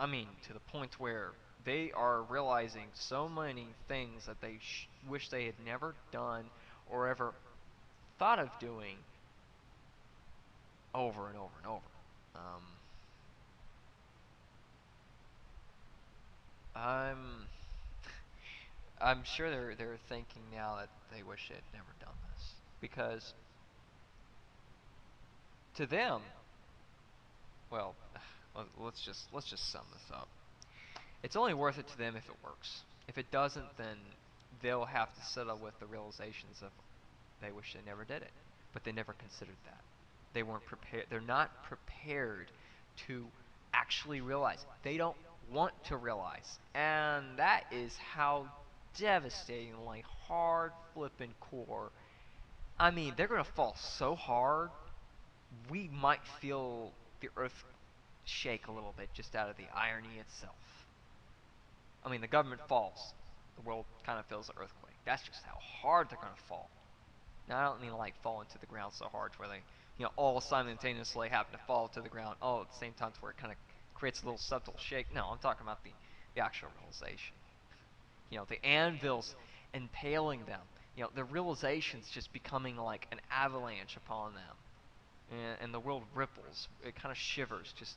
I mean, to the point where they are realizing so many things that they wish they had never done or ever thought of doing over and over and over. Um, I'm I'm sure they're thinking now that they wish they had never done this because to them, well, let's just sum this up. It's only worth it to them if it works. If it doesn't, then they'll have to settle with the realizations of they wish they never did it, but they never considered that. They weren't prepared. They're not prepared to actually realize. They don't want to realize, and that is how devastatingly hard flipping core. I mean, they're gonna fall so hard, we might feel the earth shake a little bit just out of the irony itself. I mean, the government falls, the world kind of feels the earthquake. That's just how hard they're gonna fall. Now, I don't mean like fall into the ground so hard where they, all simultaneously happen to fall to the ground all at the same time, to where it kind of creates a little subtle shake. No, I'm talking about the actual realization. The anvils impaling them. The realization's just becoming like an avalanche upon them, and the world ripples. It kind of shivers, just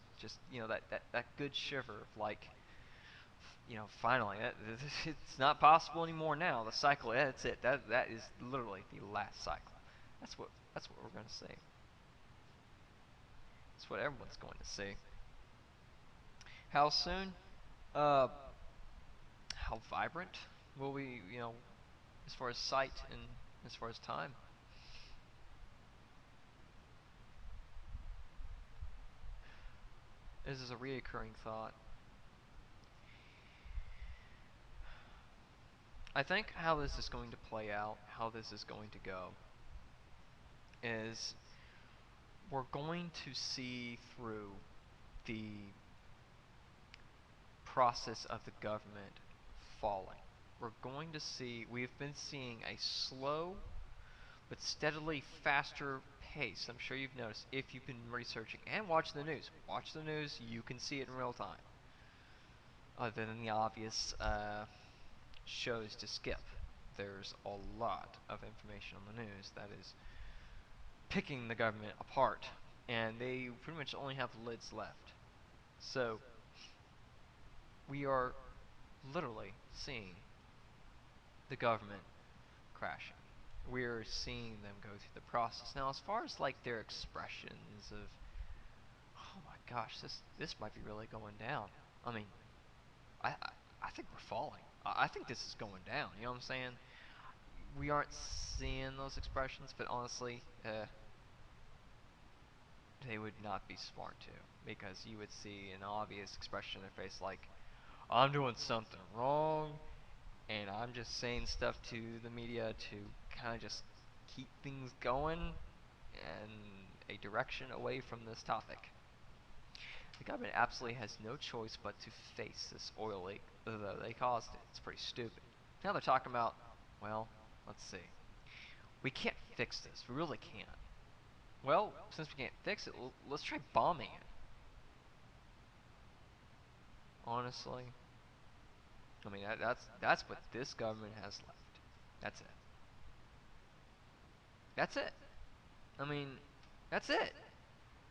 that good shiver of like, finally, it's not possible anymore now. The cycle, that's it. That is literally the last cycle. That's what we're going to see. That's what everyone's going to see. How soon? Uh, how vibrant will we? As far as sight and as far as time. This is a reoccurring thought. I think how this is going to play out, how this is going to go, is we're going to see through the process of the government falling. We're going to see, we've been seeing a slow but steadily faster pace. I'm sure you've noticed if you've been researching and watching the news. Watch the news, you can see it in real time. Other than the obvious shows to skip, there's a lot of information on the news that is picking the government apart, and they pretty much only have lids left. So we are literally seeing the government crashing. We're seeing them go through the process. Now, as far as like their expressions of, oh my gosh, this might be really going down. I mean, I think we're falling. I think this is going down. You know what I'm saying? We aren't seeing those expressions, but honestly, they would not be smart to, because you would see an obvious expression in their face like, I'm doing something wrong, and I'm just saying stuff to the media to kind of just keep things going and a direction away from this topic. The government absolutely has no choice but to face this oil leak, though they caused it. It's pretty stupid. Now they're talking about, well, let's see. We can't fix this. We really can't. Well, since we can't fix it, let's try bombing it. Honestly, I mean that's what this government has left. That's it. That's it. I mean, that's it.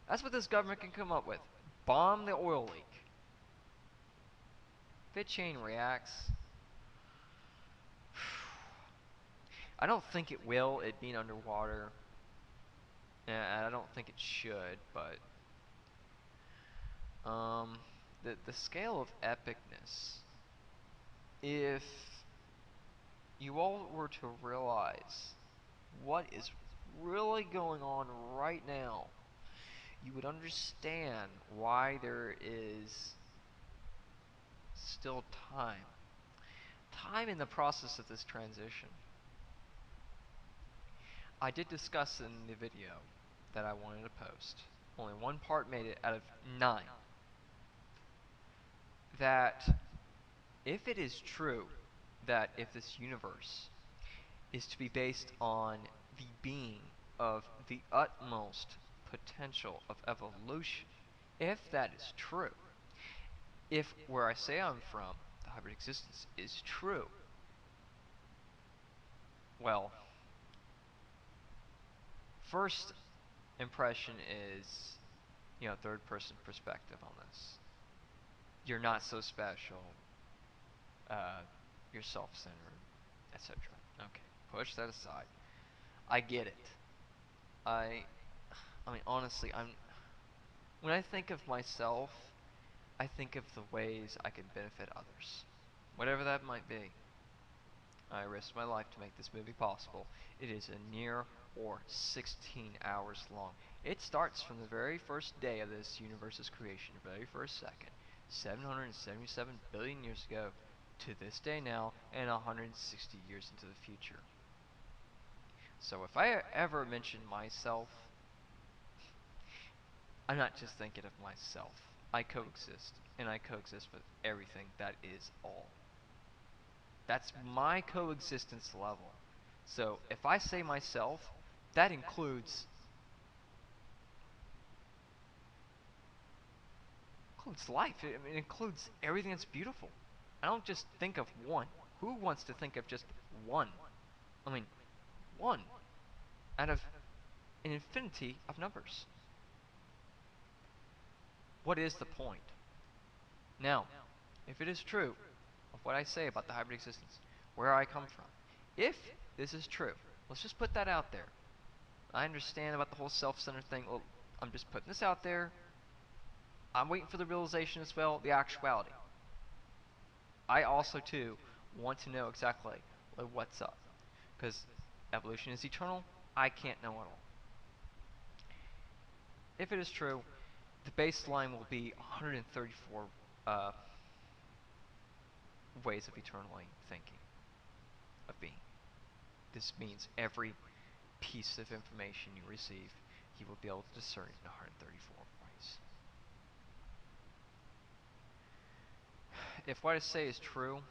That's what this government can come up with. Bomb the oil leak. If it chain reacts, I don't think it will. It being underwater, and I don't think it should. But the scale of epicness. If you all were to realize what is really going on right now, you would understand why there is still time. Time in the process of this transition. I did discuss in the video that I wanted to post, only one part made it out of 9, that if it is true that if this universe is to be based on the being of the utmost potential of evolution, if that is true, if where I say I'm from, the hybrid existence, is true, well, first impression is, third person perspective on this. You're not so special. Uh, you're self-centered, etc. Okay, push that aside. I get it. I, I mean, honestly, when I think of myself, I think of the ways I could benefit others, whatever that might be. I risked my life to make this movie possible. It is a near or 16 hours long. It starts from the very first day of this universe's creation, the very first second, 777 billion years ago, to this day now, and 160 years into the future. So if I ever mention myself, I'm not just thinking of myself. I coexist, and I coexist with everything that is all. That's my coexistence level. So if I say myself, that includes life. It includes everything that's beautiful. I don't just think of one. Who wants to think of just one? I mean, one out of an infinity of numbers. What is the point? Now, if it is true of what I say about the hybrid existence, where I come from, if this is true, let's just put that out there. I understand about the whole self-centered thing. Well, I'm just putting this out there. I'm waiting for the realization as well, the actuality. I also, too, want to know exactly what's up. Because evolution is eternal, I can't know it all. If it is true, the baseline will be 134 ways of eternally thinking, of being. This means every piece of information you receive, you will be able to discern it in 134 ways. If what I say is true,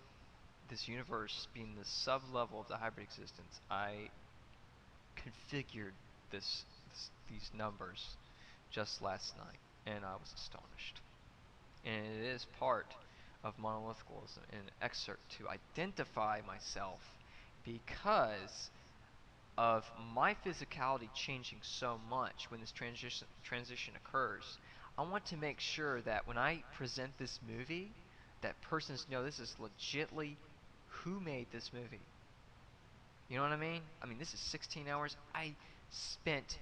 this universe being the sub-level of the hybrid existence, I configured these numbers just last night, and I was astonished. And it is part of monolithicalism, an excerpt to identify myself because of my physicality changing so much when this transition occurs. I want to make sure that when I present this movie, that persons know this is legitly who made this movie. You know what I mean? I mean, this is 16 hours. I spent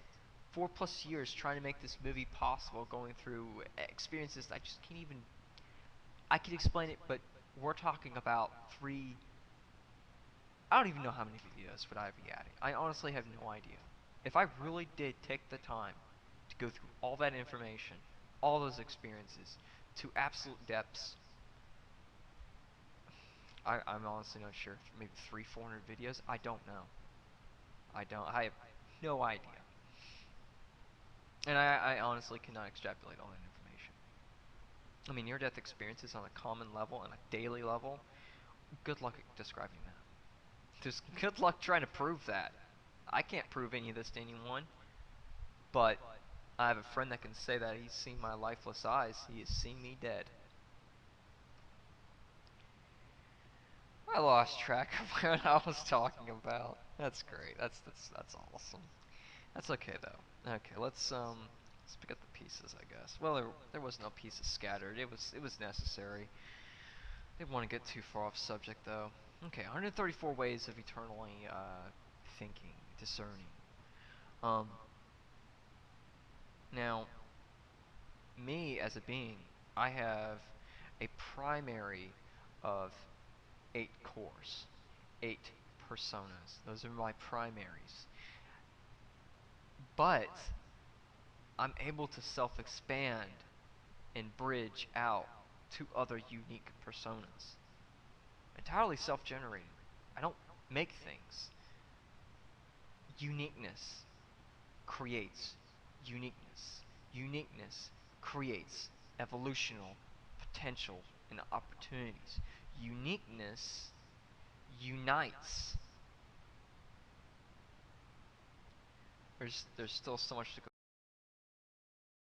4+ years trying to make this movie possible, going through experiences I just can't even. I could explain it, but we're talking about three. I don't even know how many videos would I be adding. I honestly have no idea. If I really did take the time to go through all that information, all those experiences, to absolute depths, I'm honestly not sure. Maybe 300-400 videos? I don't know. I have no idea. And I honestly cannot extrapolate all that information. I mean, near-death experiences on a common level and a daily level, good luck describing that. Just good luck trying to prove that. I can't prove any of this to anyone, but I have a friend that can say that he's seen my lifeless eyes. He has seen me dead. I lost track of what I was talking about. That's great. That's awesome. That's okay though. Okay, let's pick up the pieces, I guess. Well, there was no pieces scattered. It was necessary. Didn't want to get too far off subject though. Okay, 134 ways of eternally thinking, discerning. Um, Now, me as a being, I have a primary of 8 cores, 8 personas. Those are my primaries. But I'm able to self-expand and bridge out to other unique personas. Entirely self-generated. I don't make things. Uniqueness creates uniqueness. Uniqueness creates evolutional potential and opportunities. Uniqueness unites. There's still so much to go